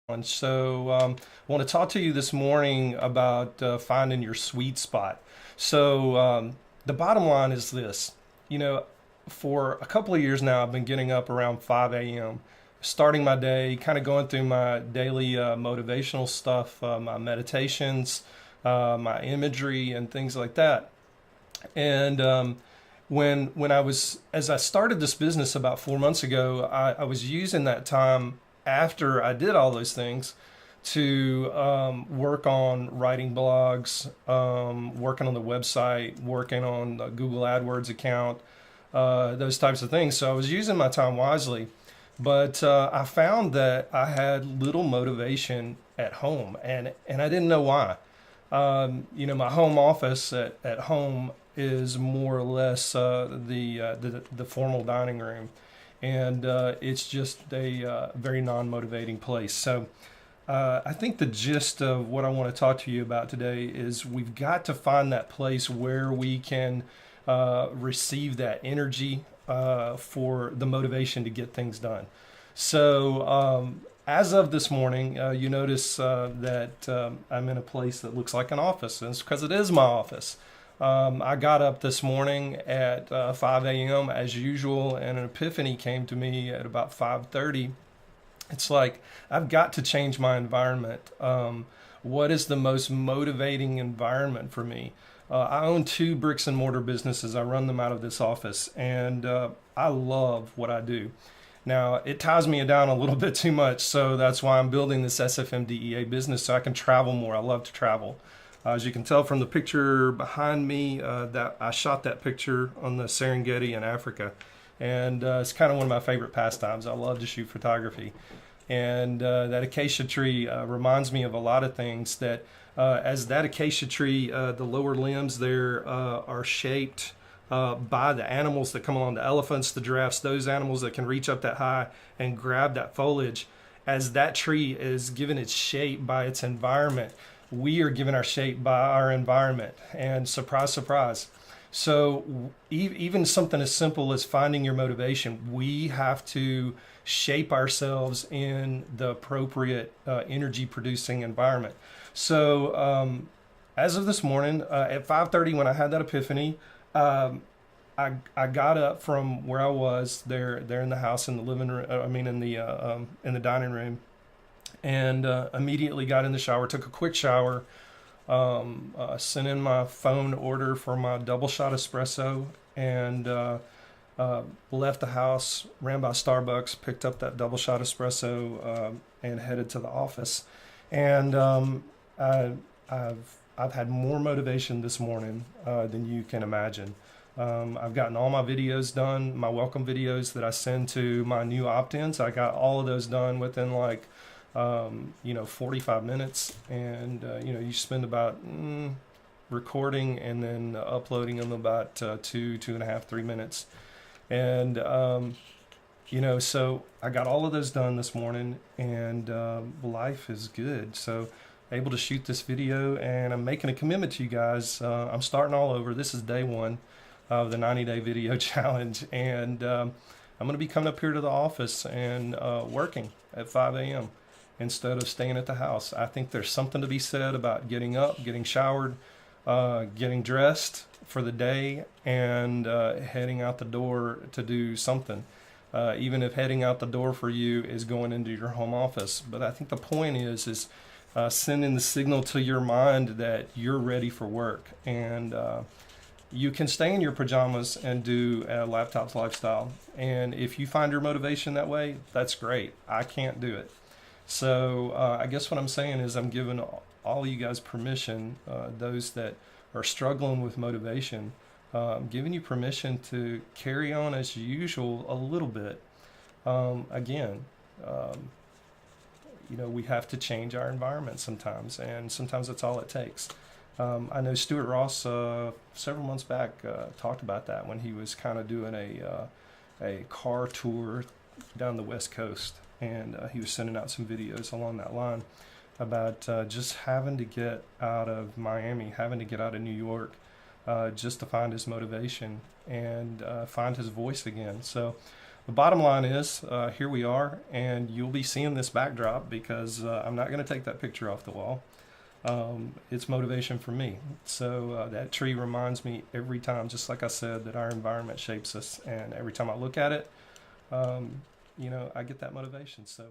And I want to talk to you this morning about finding your sweet spot. The bottom line is this. You know, for a couple of years now, I've been getting up around 5 a.m., starting my day, kind of going through my daily motivational stuff, my meditations, my imagery, and things like that. And when as I started this business about 4 months ago, I was using that time after I did all those things to work on writing blogs, working on the website, working on the Google AdWords account, those types of things. So I was using my time wisely, but I found that I had little motivation at home, and I didn't know why. My home office at home is more or less the formal dining room, and it's just a very non-motivating place. I think the gist of what I want to talk to you about today is we've got to find that place where we can receive that energy for the motivation to get things done. As of this morning, you notice that I'm in a place that looks like an office, and it's because it is my office. I got up this morning at 5 a.m. as usual, and an epiphany came to me at about 5:30. It's like I've got to change my environment. What is the most motivating environment for me? I own two bricks and mortar businesses. I run them out of this office, and I love what I do. Now, it ties me down a little bit too much, so that's why I'm building this SFMDEA business so I can travel more. I love to travel. As you can tell from the picture behind me, that I shot that picture on the Serengeti in Africa, and it's kind of one of my favorite pastimes. I love to shoot photography, and that acacia tree reminds me of a lot of things. As that acacia tree, the lower limbs there are shaped by the animals that come along, the elephants, the giraffes, those animals that can reach up that high and grab that foliage. As that tree is given its shape by its environment, we are given our shape by our environment. And surprise, surprise. Even something as simple as finding your motivation, we have to shape ourselves in the appropriate energy producing environment. As of this morning, at 5:30, when I had that epiphany, I got up from where I was there in the house, in the living room. I mean, in the dining room, and immediately got in the shower. Took a quick shower. Sent in my phone order for my double shot espresso, and left the house. Ran by Starbucks, picked up that double shot espresso, and headed to the office. And I've had more motivation this morning than you can imagine. I've gotten all my videos done, my welcome videos that I send to my new opt-ins. I got all of those done within 45 minutes. And, you spend about recording and then uploading them about 2.5, 3 minutes. And, so I got all of those done this morning, and life is good. So able to shoot this video, and I'm making a commitment to you guys. I'm starting all over. This is day one of the 90-day video challenge, and I'm going to be coming up here to the office and working at 5 a.m. instead of staying at the house. I think there's something to be said about getting up, getting showered, getting dressed for the day, and heading out the door to do something. Even if heading out the door for you is going into your home office. But I think the point is sending the signal to your mind that you're ready for work. And you can stay in your pajamas and do a laptop's lifestyle. And if you find your motivation that way, that's great. I can't do it. I guess what I'm saying is I'm giving all you guys permission, those that are struggling with motivation, giving you permission to carry on as usual a little bit. Again, we have to change our environment sometimes, and sometimes that's all it takes. I know Stuart Ross several months back talked about that when he was kind of doing a car tour down the West Coast, and he was sending out some videos along that line about just having to get out of Miami, having to get out of New York, just to find his motivation and find his voice again. the bottom line is, here we are, and you'll be seeing this backdrop because I'm not going to take that picture off the wall. It's motivation for me. So that tree reminds me every time, just like I said, that our environment shapes us. And every time I look at it, I get that motivation. So